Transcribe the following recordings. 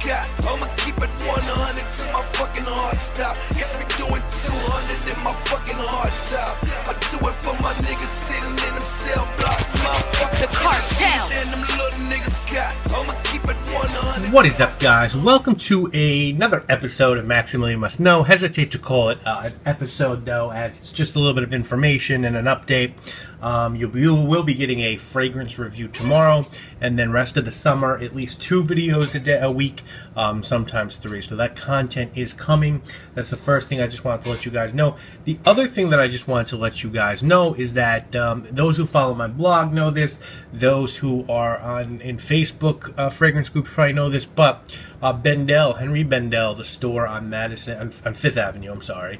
got. I'ma keep it 100 till my fucking heart stop. Catch me doing 200 in my fucking hard top. I do it for my niggas sitting in them cell blocks. The cartel. And them little niggas got. I'ma keep it 100. What is up, guys? Welcome to another episode of Maximilian Must Know. Hesitate to call it an episode, though, as it's just a little bit of information and an update. You will be getting a fragrance review tomorrow, and then rest of the summer, at least 2 videos a week, sometimes 3. So that content is coming. That's the first thing I just wanted to let you guys know. The other thing that I just wanted to let you guys know is that those who follow my blog know this. Those who are in Facebook fragrance groups probably know this, but Bendel, Henri Bendel, the store on Madison, on 5th Avenue, I'm sorry,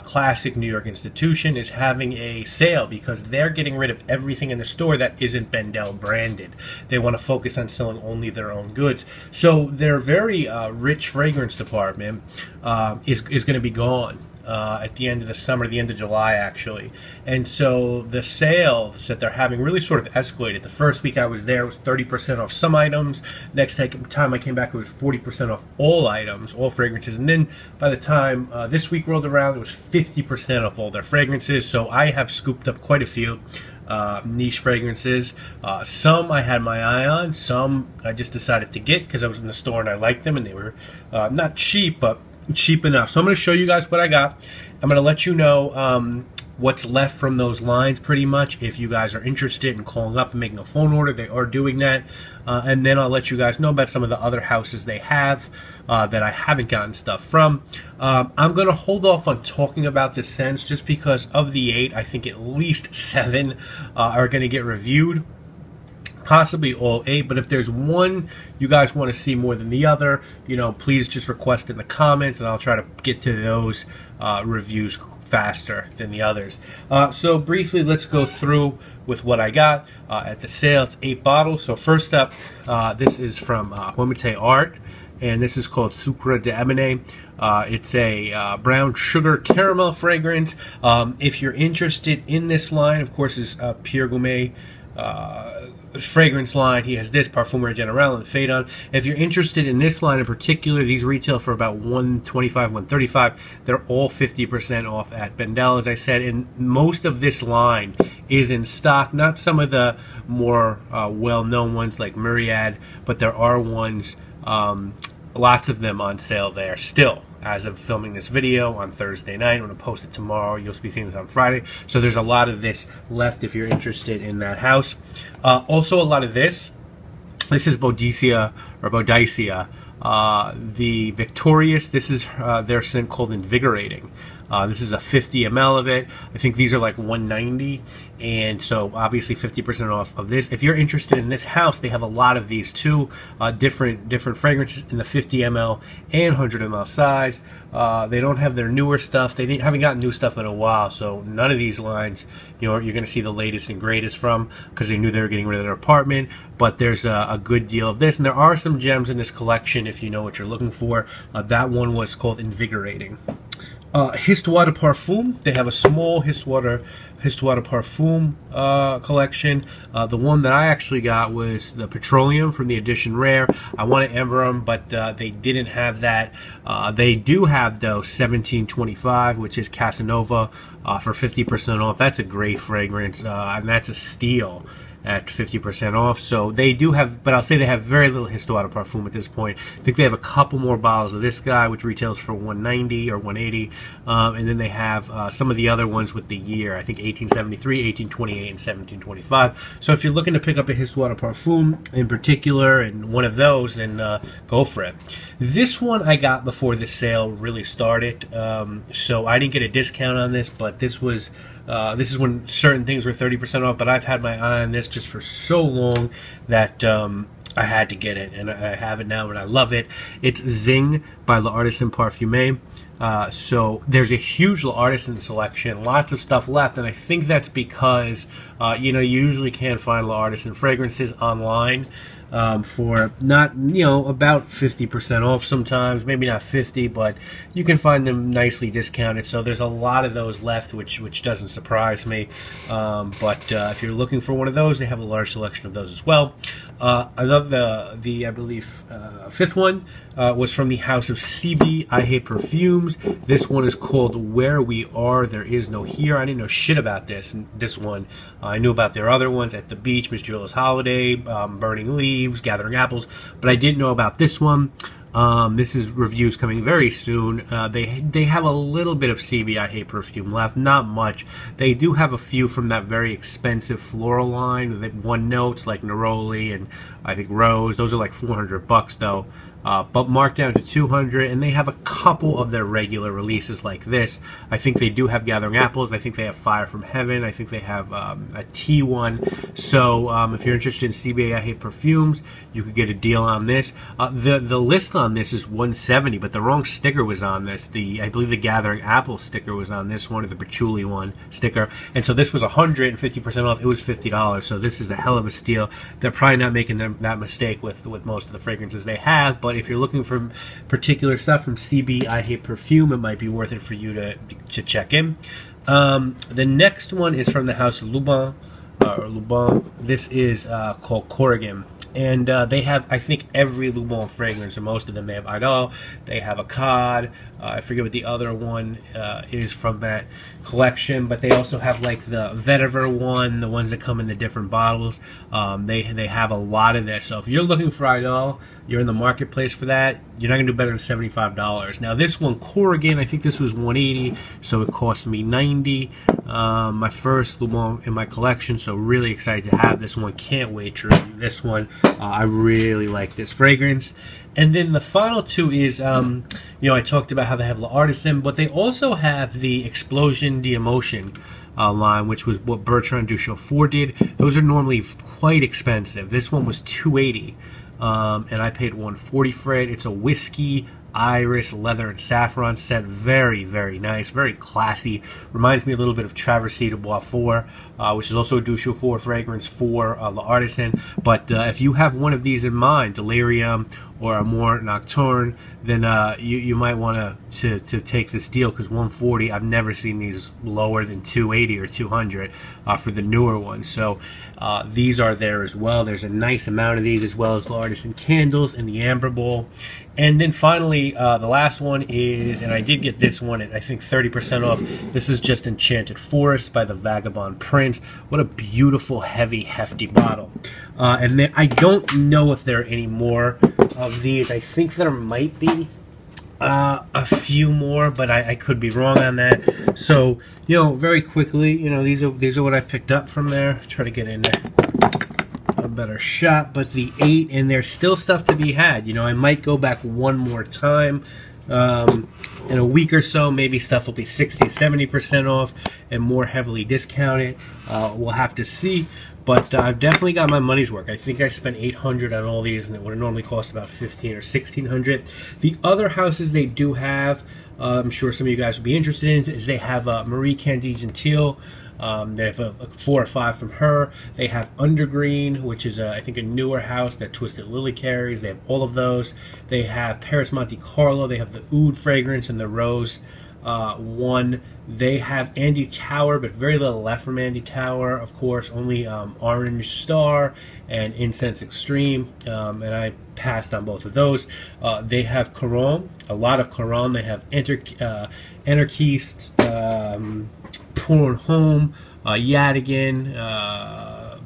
classic New York institution, is having a sale because they're getting rid of everything in the store that isn't Bendel branded. They want to focus on selling only their own goods. So their very rich fragrance department is going to be gone at the end of the summer, the end of July, actually. And so the sales that they're having really sort of escalated. The first week I was there, it was 30% off some items. Next time I came back, it was 40% off all items, all fragrances. And then by the time this week rolled around, it was 50% off all their fragrances. So I have scooped up quite a few niche fragrances. Some I had my eye on, some I just decided to get because I was in the store and I liked them, and they were not cheap, but cheap enough. So I'm going to show you guys what I got. I'm going to let you know what's left from those lines, pretty much. If you guys are interested in calling up and making a phone order, they are doing that. And then I'll let you guys know about some of the other houses they have that I haven't gotten stuff from. I'm going to hold off on talking about the scents just because of the 8, I think at least 7 are going to get reviewed. Possibly all 8, but if there's one you guys want to see more than the other, you know, please just request in the comments, and I'll try to get to those reviews faster than the others. So briefly, let's go through with what I got at the sale. It's 8 bottles. So first up, this is from Womite Art, and this is called Sucre d'Amine. It's a brown sugar caramel fragrance. If you're interested in this line, of course, is Pierre Gourmet fragrance line. He has this Parfumerie Generale and Phaedon. If you're interested in this line in particular, these retail for about $125, $135. They're all 50% off at Bendel, as I said, and most of this line is in stock. Not some of the more well-known ones like Myriad, but there are ones, lots of them on sale there still. As of filming this video on Thursday night, I'm going to post it tomorrow. You'll be seeing this on Friday. So there's a lot of this left if you're interested in that house. Also, a lot of this. This is Boudicca, or Boudicca. The Victorious. This is their scent called Invigorating. This is a 50 ml of it. I think these are like $190, and so obviously 50% off of this. If you're interested in this house, they have a lot of these too, different fragrances in the 50 ml and 100 ml size. They don't have their newer stuff. They haven't gotten new stuff in a while, so none of these lines, you know, you're going to see the latest and greatest from, because they knew they were getting rid of their apartment. But there's a good deal of this, and there are some gems in this collection if you know what you're looking for. That one was called Invigorating. Histoire de Parfum. They have a small Histoire de Parfum collection. The one that I actually got was the Petroleum from the Edition Rare. I wanted Emblem, but they didn't have that. They do have, though, 1725, which is Casanova, for 50% off. That's a great fragrance, and that's a steal at 50% off. So they do have, but I'll say they have very little Histoire de Parfum at this point. I think they have a couple more bottles of this guy, which retails for $190 or $180, and then they have some of the other ones with the year. I think 1873, 1828, and 1725. So if you're looking to pick up a Histoire de Parfum in particular, and one of those, then go for it. This one I got before the sale really started, so I didn't get a discount on this, but this was this is when certain things were 30% off, but I've had my eye on this just for so long that I had to get it, and I have it now, and I love it. It's Zing by L'Artisan Parfumé. So there's a huge L'Artisan selection, lots of stuff left, and I think that's because you know, you usually can't find L'Artisan fragrances online for not, you know, about 50% off sometimes, maybe not 50, but you can find them nicely discounted. So there's a lot of those left, which doesn't surprise me. But if you're looking for one of those, they have a large selection of those as well. I believe, fifth one was from the house of CB I Hate Perfumes. This one is called Where We Are, There Is No Here. I didn't know shit about this one. I knew about their other ones, At the Beach, Miss Julia's Holiday, Burning Leaves, Gathering Apples, but I didn't know about this one. This is reviews coming very soon. They have a little bit of CB I Hate perfume left, not much. They do have a few from that very expensive floral line, the one notes like Neroli and I think Rose. Those are like $400 though. But marked down to $200, and they have a couple of their regular releases like this. I think they do have Gathering Apples. I think they have Fire from Heaven. I think they have a tea one. So if you're interested in CB I Hate perfumes, you could get a deal on this. The list on this is $170, but the wrong sticker was on this. I believe the Gathering Apple sticker was on this one, or the Patchouli one sticker. And so this was $150% off. It was $50. So this is a hell of a steal. They're probably not making that mistake with most of the fragrances they have, but if you're looking for particular stuff from CB I Hate Perfume, it might be worth it for you to check in. The next one is from the house of Lubin. This is called Corrigan. And they have, I think, every Lubin fragrance, and most of them. They have Idol, they have Akkad, I forget what the other one is from that collection, but they also have like the vetiver one, the ones that come in the different bottles. They have a lot of this. So if you're looking for Idol, you're in the marketplace for that, you're not going to do better than $75. Now this one, Corrigan, I think this was $180, so it cost me $90. My first Lubin in my collection, so really excited to have this one. Can't wait to review this one. I really like this fragrance. And then the final two is, I talked about how they have L'Artisan, but they also have the Explosion d'Emotion line, which was what Bertrand du Chaufour did. Those are normally quite expensive. This one was $280, and I paid $140 for it. It's a whiskey, iris, leather, and saffron scent. Very, very nice, very classy. Reminds me a little bit of Traversée de Bois 4, which is also a du Chaufour fragrance for L'Artisan. But if you have one of these in mind, Delirium or Amour Nocturne, then you might want to take this deal, because $140, I've never seen these lower than $280 or $200 for the newer ones. So these are there as well. There's a nice amount of these, as well as L'Artisan candles and the Amber Bowl. And then finally, the last one is, and I did get this one at I think 30% off. This is just Enchanted Forest by the Vagabond Prince. What a beautiful, heavy, hefty bottle. And then I don't know if there are any more of these. I think there might be a few more, but I could be wrong on that. So, very quickly, these are what I picked up from there. Try to get in there a better shot, but the 8, and there's still stuff to be had. I might go back one more time in a week or so. Maybe stuff will be 60-70% off and more heavily discounted. We'll have to see, but I've definitely got my money's worth. I think I spent $800 on all these, and it would have normally cost about $1,500 or $1,600. The other houses they do have, I'm sure some of you guys will be interested in, is they have Marie Candide Gentil. They have a 4 or 5 from her. They have Undergreen, which is I think a newer house that Twisted Lily carries. They have all of those. They have Paris Monte Carlo. They have the Oud fragrance and the Rose one. They have Andy Tower, but very little left from Andy Tower, of course. Only Orange Star and Incense Extreme, and I passed on both of those. They have Caron, a lot of Caron. They have Anarchiste, Pour Home, Yadigan,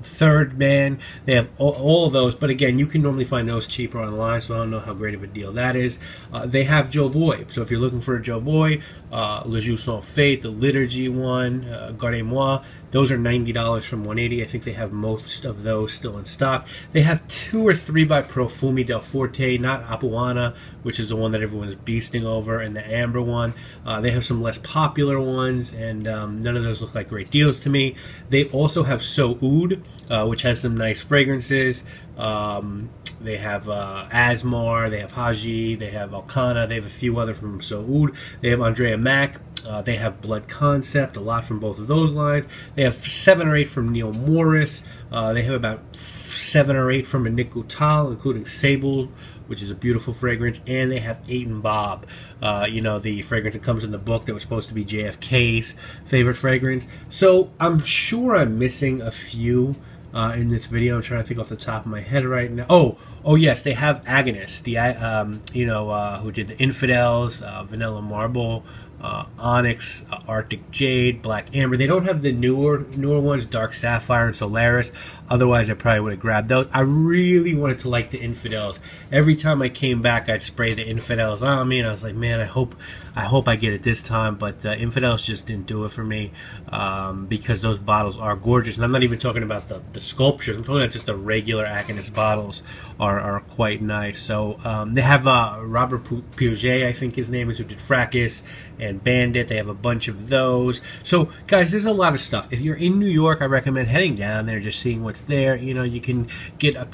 Third Man. They have all of those, but again, you can normally find those cheaper online, so I don't know how great of a deal that is. They have Joe Boy, so if you're looking for a Joe Boy, Le Jour Sans Fate, the Liturgy one, Gardez-moi, those are $90 from $180. I think they have most of those still in stock. They have 2 or 3 by Profumi Del Forte, not Apuana, which is the one that everyone's beasting over, and the Amber one. They have some less popular ones, and none of those look like great deals to me. They also have So Oud, which has some nice fragrances. They have Asmar, they have Haji, they have Alcana, they have a few other from So Oud. They have Andrea Mack, they have Blood Concept, a lot from both of those lines. They have 7 or 8 from Neil Morris. They have about 7 or 8 from Nick Goutal, including Sable, which is a beautiful fragrance, and they have 8 and Bob, the fragrance that comes in the book that was supposed to be JFK's favorite fragrance. So I'm sure I'm missing a few in this video. I'm trying to think off the top of my head right now. Oh yes, they have agonists. Who did the Infidels, Vanilla Marble, Onyx, Arctic Jade, Black Amber. They don't have the newer ones, Dark Sapphire and Solaris. Otherwise, I probably would have grabbed those. I really wanted to like the Infidels. Every time I came back, I'd spray the Infidels on me, and I was like, man, I hope I get it this time. But Infidels just didn't do it for me because those bottles are gorgeous. And I'm not even talking about the sculptures. I'm talking about just the regular Agonist bottles are quite nice. So they have Robert Piaget, I think his name is, who did Fracas and Bandit. They have a bunch of those. So guys, there's a lot of stuff. If you're in New York, I recommend heading down there, just seeing what's there. You can get a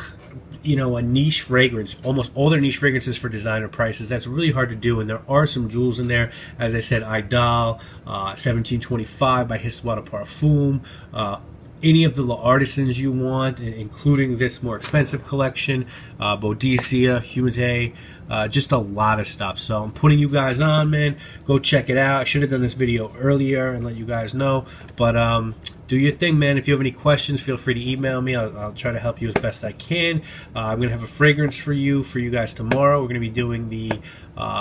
niche fragrance, almost all their niche fragrances for designer prices. That's really hard to do, and there are some jewels in there. As I said, Idol, 1725 by Histoire de Parfum, any of the artisans you want, including this more expensive collection, Boadicea, Humidity, just a lot of stuff. So I'm putting you guys on, man. Go check it out. I should have done this video earlier and let you guys know, but do your thing, man. If you have any questions, feel free to email me. I'll try to help you as best I can. I'm going to have a fragrance for you guys tomorrow. We're going to be doing the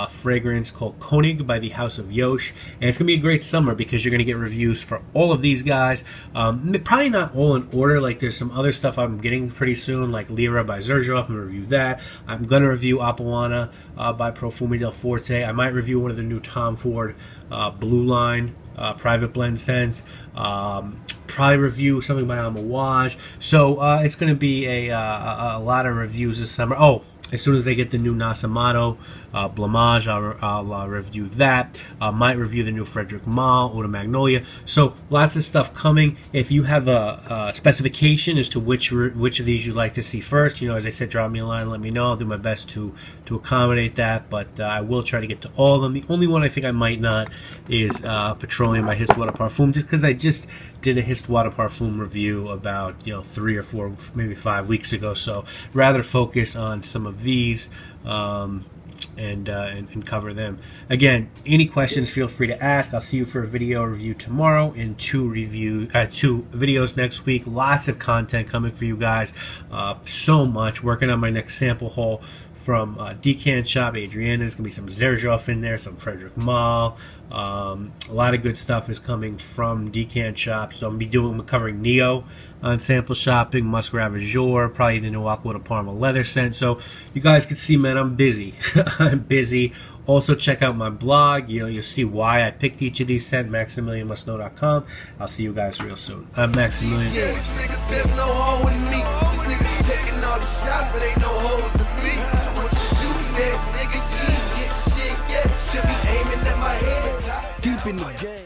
fragrance called Konig by the House of Yosh. And it's going to be a great summer because you're going to get reviews for all of these guys. Probably not all in order. Like, there's some other stuff I'm getting pretty soon, like Lyra by Xerjoff. I'm going to review that. I'm going to review Apuana by Profumi del Forte. I might review one of the new Tom Ford Blue Line private blend scents. Probably review something by Amouage. So it's going to be a lot of reviews this summer. Oh, as soon as they get the new Nasamato Blamage, I'll review that. Might review the new Frederick Malle, Eau de Magnolia. So lots of stuff coming. If you have a specification as to which of these you'd like to see first, as I said, drop me a line, let me know. I'll do my best to accommodate that, but I will try to get to all of them. The only one I think I might not is Petroleum by Histoire de Parfum, just because I just did a Histoire de Parfum review about 3 or 4, maybe 5 weeks ago. So rather focus on some of these and cover them. Again, any questions, feel free to ask. I'll see you for a video review tomorrow and 2 videos next week. Lots of content coming for you guys. So much. Working on my next sample haul from Decant Shop, Adriana. There's going to be some Xerjoff in there, some Frederick Malle. A lot of good stuff is coming from Decant Shop. So I'm going to be covering Neo on sample shopping, Musk Ravageur, probably the new Aqua de Parma leather scent. So you guys can see, man, I'm busy. I'm busy. Also, check out my blog. You'll see why I picked each of these scents, MaximilianMustKnow.com. I'll see you guys real soon. I'm Maximilian. Yeah, niggas, there's no hole in me. These niggas taking all the shots, but ain't no holes in me. What you shooting at, niggas? You ain't get shit yet. Should be aiming at my head. Deep in the game.